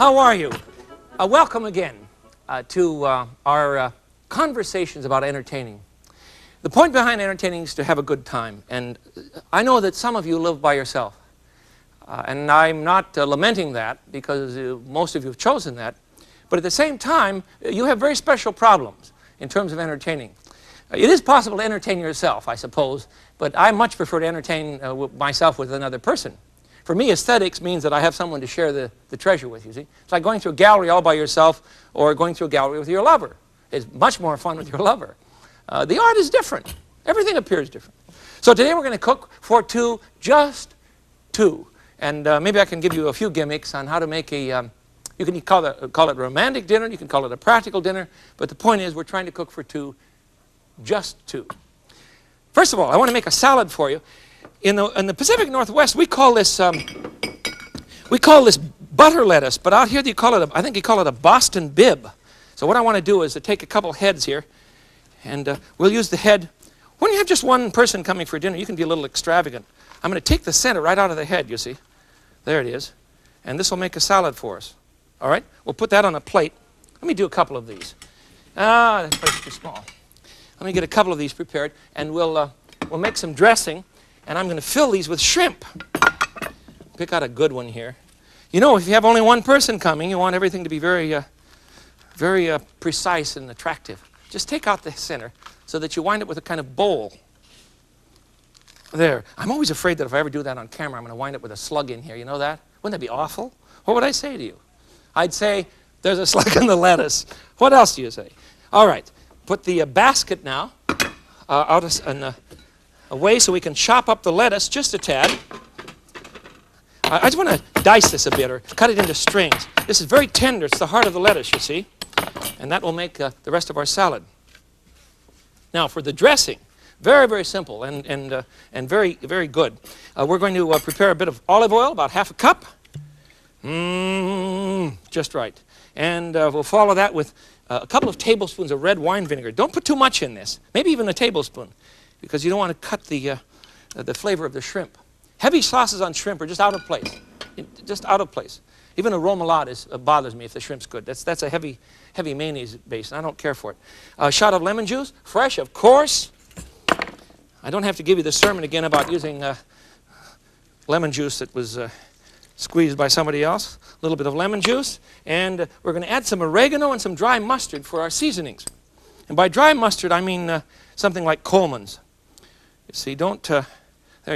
How are you? Welcome again to our conversations about entertaining. The point behind entertaining is to have a good time. And I know that some of you live by yourself. And I'm not lamenting that because most of you have chosen that. But at the same time, you have very special problems in terms of entertaining. It is possible to entertain yourself, I suppose, but I much prefer to entertain myself with another person. For me, aesthetics means that I have someone to share the treasure with, you see. It's like going through a gallery all by yourself or going through a gallery with your lover. It's much more fun with your lover. The art is different. Everything appears different. So today we're going to cook for two, just two. And maybe I can give you a few gimmicks on how to make a, you can call it a romantic dinner, you can call it a practical dinner, but the point is we're trying to cook for two, just two. First of all, I want to make a salad for you. In the Pacific Northwest, we call this butter lettuce, but out here they call it I think you call it a Boston bib. So what I want to do is to take a couple heads here, and we'll use the head. When you have just one person coming for dinner, you can be a little extravagant. I'm going to take the center right out of the head, you see. There it is. And this will make a salad for us. All right? We'll put that on a plate. Let me do a couple of these. That plate's too small. Let me get a couple of these prepared, and we'll make some dressing. And I'm going to fill these with shrimp. Pick out a good one here. You know, if you have only one person coming, you want everything to be very precise and attractive. Just take out the center so that you wind up with a kind of bowl. There. I'm always afraid that if I ever do that on camera, I'm going to wind up with a slug in here. You know that? Wouldn't that be awful? What would I say to you? I'd say, there's a slug in the lettuce. What else do you say? All right. Put the basket now away so we can chop up the lettuce just a tad. I just want to dice this a bit or cut it into strings. This is very tender. It's the heart of the lettuce, you see. And that will make the rest of our salad. Now for the dressing, very, very simple and very, very good. We're going to prepare a bit of olive oil, about half a cup. Just right. And we'll follow that with a couple of tablespoons of red wine vinegar. Don't put too much in this, maybe even a tablespoon, because you don't want to cut the flavor of the shrimp. Heavy sauces on shrimp are just out of place. Just out of place. Even a remoulade bothers me if the shrimp's good. That's a heavy mayonnaise base, and I don't care for it. A shot of lemon juice, fresh, of course. I don't have to give you the sermon again about using lemon juice that was squeezed by somebody else. A little bit of lemon juice, and we're going to add some oregano and some dry mustard for our seasonings. And by dry mustard, I mean something like Coleman's. You see, there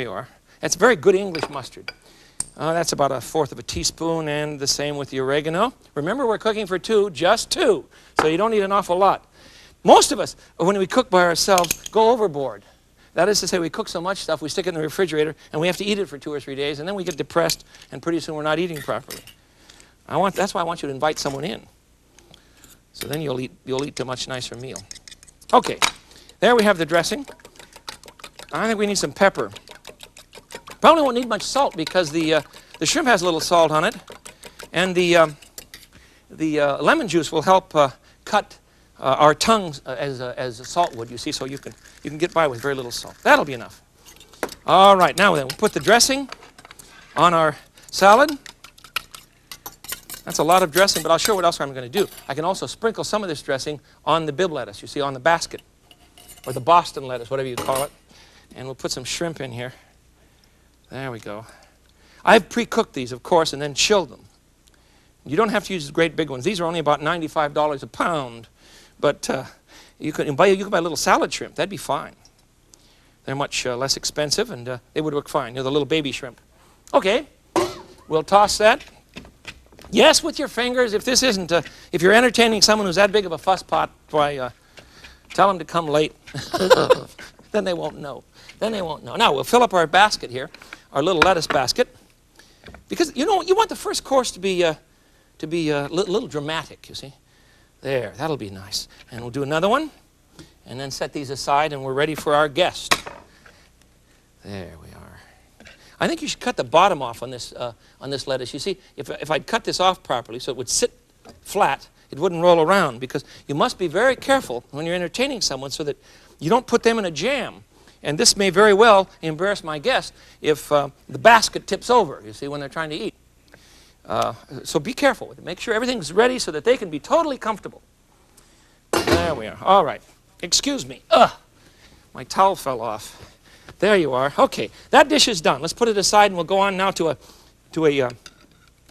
you are. That's very good English mustard. That's about 1/4 of a teaspoon, and the same with the oregano. Remember, we're cooking for two, just two, so you don't need an awful lot. Most of us, when we cook by ourselves, go overboard. That is to say, we cook so much stuff, we stick it in the refrigerator, and we have to eat it for 2 or 3 days, and then we get depressed, and pretty soon we're not eating properly. That's why I want you to invite someone in. So then you'll eat a much nicer meal. Okay, there we have the dressing. I think we need some pepper. Probably won't need much salt because the shrimp has a little salt on it, and the lemon juice will help cut our tongues as salt would. You see, so you can get by with very little salt. That'll be enough. All right, now then we'll put the dressing on our salad. That's a lot of dressing, but I'll show you what else I'm going to do. I can also sprinkle some of this dressing on the bib lettuce. You see, on the basket, or the Boston lettuce, whatever you call it. And we'll put some shrimp in here. There we go. I've pre-cooked these, of course, and then chilled them. You don't have to use the great big ones. These are only about $95 a pound. But you can buy a little salad shrimp. That'd be fine. They're much less expensive, and they would work fine. You know, the little baby shrimp. Okay, we'll toss that. Yes, with your fingers. If this isn't, if you're entertaining someone who's that big of a fuss pot, why, tell them to come late. Then they won't know. Then they won't know. Now, we'll fill up our basket here, our little lettuce basket. Because, you know, you want the first course to be a little dramatic, you see. There, that'll be nice. And we'll do another one, and then set these aside, and we're ready for our guest. There we are. I think you should cut the bottom off on this lettuce. You see, if I'd cut this off properly so it would sit flat, it wouldn't roll around, because you must be very careful when you're entertaining someone so that you don't put them in a jam. And this may very well embarrass my guest if the basket tips over, you see, when they're trying to eat. So be careful with it. Make sure everything's ready so that they can be totally comfortable. There we are. All right. Excuse me. My towel fell off. There you are. Okay, that dish is done. Let's put it aside, and we'll go on now to a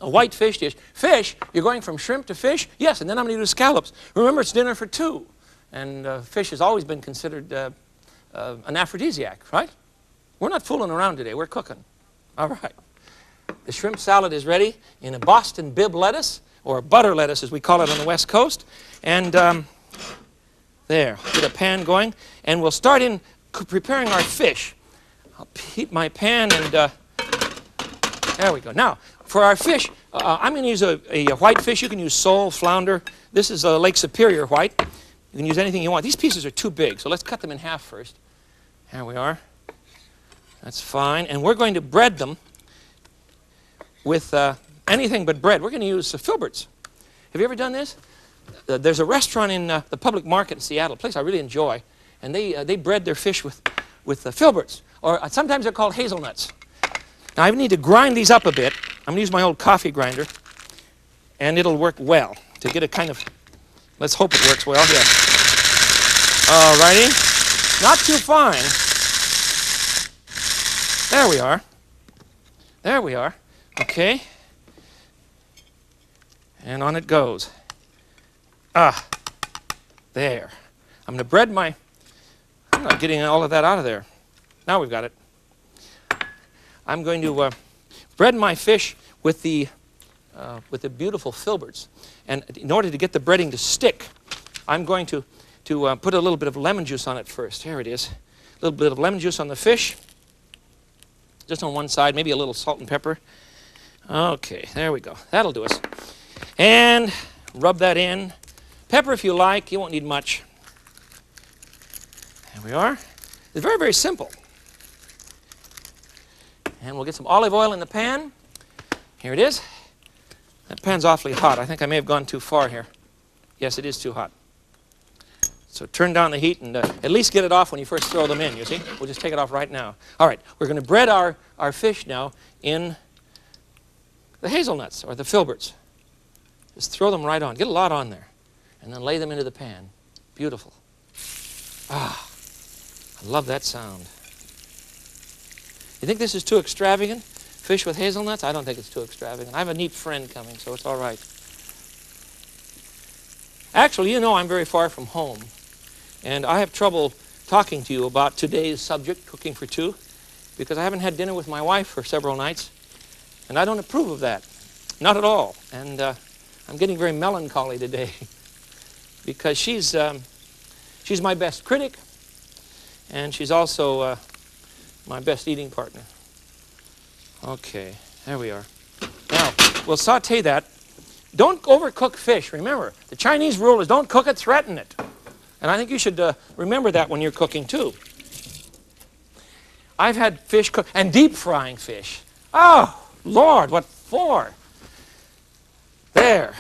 white fish dish. Fish, you're going from shrimp to fish? Yes, and then I'm going to do scallops. Remember, it's dinner for two. And fish has always been considered an aphrodisiac, right? We're not fooling around today. We're cooking. All right. The shrimp salad is ready in a Boston bib lettuce, or butter lettuce as we call it on the West Coast. And there, get a pan going. And we'll start in preparing our fish. I'll heat my pan and there we go. Now, for our fish, I'm going to use a white fish. You can use sole, flounder. This is a Lake Superior white. You can use anything you want. These pieces are too big, so let's cut them in half first. There we are. That's fine. And we're going to bread them with anything but bread. We're going to use filberts. Have you ever done this? There's a restaurant in the public market in Seattle, a place I really enjoy, and they bread their fish with filberts, or sometimes they're called hazelnuts. Now I need to grind these up a bit. I'm going to use my old coffee grinder, and it'll work well to get a kind of, let's hope it works well, yeah. All righty. Not too fine. There we are. There we are. Okay. And on it goes. There. I'm going to bread my, I'm not getting all of that out of there. Now we've got it. I'm going to bread my fish with the beautiful filberts. And in order to get the breading to stick, I'm going to put a little bit of lemon juice on it first. Here it is. A little bit of lemon juice on the fish. Just on one side, maybe a little salt and pepper. Okay, there we go. That'll do us. And rub that in. Pepper if you like. You won't need much. There we are. It's very, very simple. And we'll get some olive oil in the pan. Here it is. That pan's awfully hot. I think I may have gone too far here. Yes, it is too hot. So turn down the heat and at least get it off when you first throw them in, you see? We'll just take it off right now. All right, we're going to bread our fish now in the hazelnuts or the filberts. Just throw them right on. Get a lot on there. And then lay them into the pan. Beautiful. Ah, I love that sound. You think this is too extravagant? Fish with hazelnuts? I don't think it's too extravagant. I have a neat friend coming, so it's all right. Actually, you know I'm very far from home. And I have trouble talking to you about today's subject, cooking for two, because I haven't had dinner with my wife for several nights. And I don't approve of that. Not at all. And I'm getting very melancholy today because she's my best critic, and she's also my best eating partner. Okay, there we are. Now, we'll saute that. Don't overcook fish. Remember, the Chinese rule is don't cook it, threaten it. And I think you should remember that when you're cooking too. I've had fish cooked, and deep frying fish. Oh, Lord, what for? There.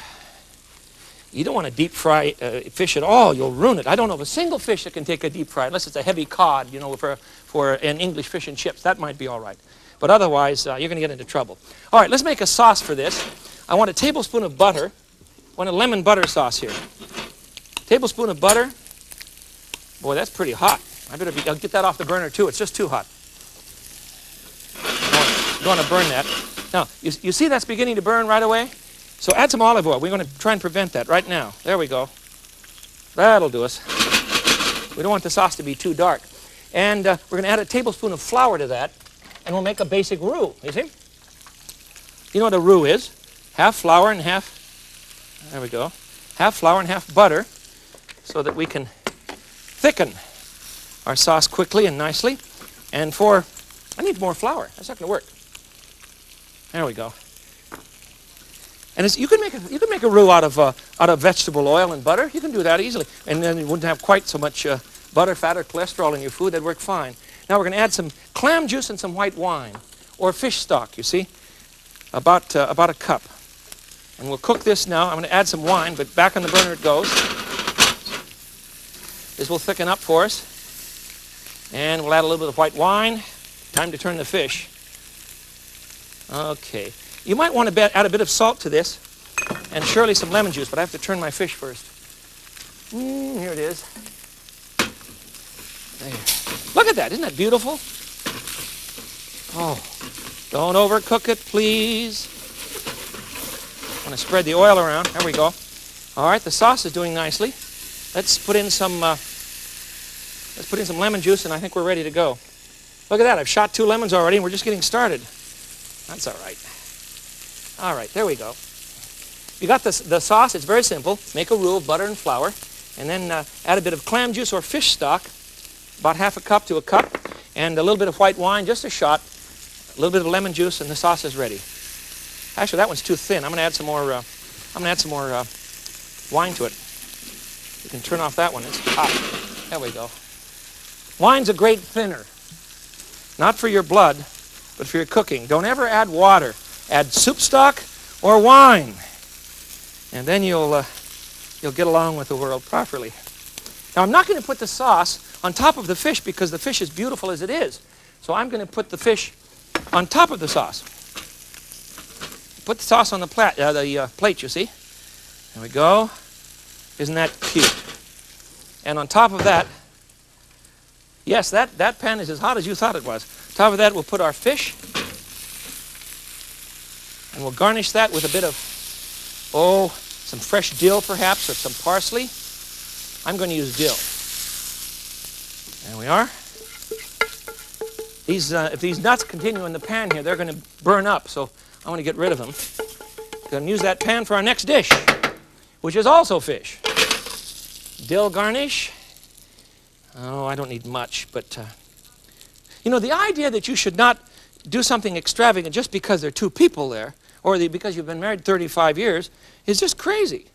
You don't want to deep fry fish at all. You'll ruin it. I don't know of a single fish that can take a deep fry, unless it's a heavy cod, you know, for an English fish and chips. That might be all right. But otherwise, you're going to get into trouble. All right, let's make a sauce for this. I want a tablespoon of butter. I want a lemon butter sauce here. Tablespoon of butter. Boy, that's pretty hot. I'll get that off the burner too. It's just too hot. You don't want to burn that. Now, you see that's beginning to burn right away? So add some olive oil. We're going to try and prevent that right now. There we go. That'll do us. We don't want the sauce to be too dark. And we're going to add a tablespoon of flour to that, and we'll make a basic roux. You see? You know what a roux is? Half flour and half, there we go, half flour and half butter, so that we can thicken our sauce quickly and nicely. And I need more flour. That's not going to work. There we go. And you can make a roux out of vegetable oil and butter. You can do that easily, and then you wouldn't have quite so much butter, fat, or cholesterol in your food. That'd work fine. Now we're going to add some clam juice and some white wine, or fish stock. You see, about a cup. And we'll cook this now. I'm going to add some wine, but back on the burner it goes. This will thicken up for us. And we'll add a little bit of white wine. Time to turn the fish. Okay. You might want to add a bit of salt to this, and surely some lemon juice, but I have to turn my fish first. Here it is. There. Look at that, isn't that beautiful? Oh, don't overcook it, please. I'm going to spread the oil around. There we go. All right, the sauce is doing nicely. Let's put in some lemon juice, and I think we're ready to go. Look at that, I've shot 2 lemons already, and we're just getting started. That's all right. All right, there we go. You got the sauce. It's very simple. Make a roux of butter and flour, and then add a bit of clam juice or fish stock, about half a cup to a cup, and a little bit of white wine, just a shot, a little bit of lemon juice, and the sauce is ready. Actually, that one's too thin. I'm going to add some more. Wine to it. You can turn off that one. It's hot. There we go. Wine's a great thinner, not for your blood, but for your cooking. Don't ever add water. Add soup stock or wine, and then you'll get along with the world properly. Now, I'm not going to put the sauce on top of the fish because the fish is beautiful as it is. So I'm going to put the fish on top of the sauce. Put the sauce on the plate, you see. There we go. Isn't that cute? And on top of that, yes, that pan is as hot as you thought it was. On top of that, we'll put our fish. And we'll garnish that with a bit of, some fresh dill perhaps, or some parsley. I'm going to use dill. There we are. If these nuts continue in the pan here, they're going to burn up, so I want to get rid of them. Going to use that pan for our next dish, which is also fish. Dill garnish. Oh, I don't need much, but the idea that you should not do something extravagant just because there are 2 people there, or because you've been married 35 years, is just crazy.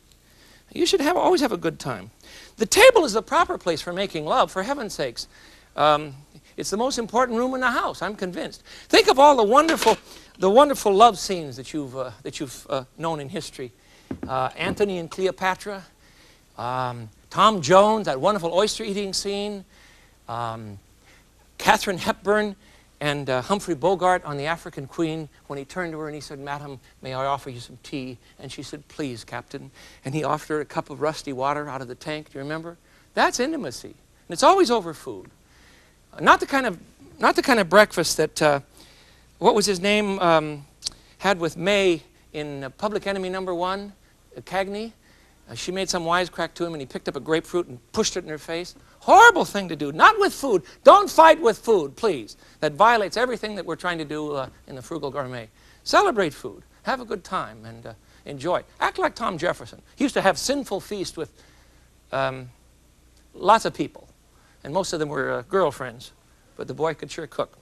You should always have a good time. The table is the proper place for making love, for heaven's sakes. It's the most important room in the house, I'm convinced. Think of all the wonderful love scenes that you've known in history. Antony and Cleopatra, Tom Jones, that wonderful oyster eating scene, Katharine Hepburn and Humphrey Bogart on The African Queen, when he turned to her and he said, "Madam, may I offer you some tea?" And she said, "Please, Captain." And he offered her a cup of rusty water out of the tank. Do you remember? That's intimacy. And it's always over food. Not the kind of breakfast that, what was his name, had with May in Public Enemy #1, Cagney. She made some wisecrack to him, and he picked up a grapefruit and pushed it in her face. Horrible thing to do. Not with food. Don't fight with food, please. That violates everything that we're trying to do in the Frugal Gourmet. Celebrate food. Have a good time and enjoy. Act like Tom Jefferson. He used to have sinful feasts with lots of people, and most of them were girlfriends, but the boy could sure cook.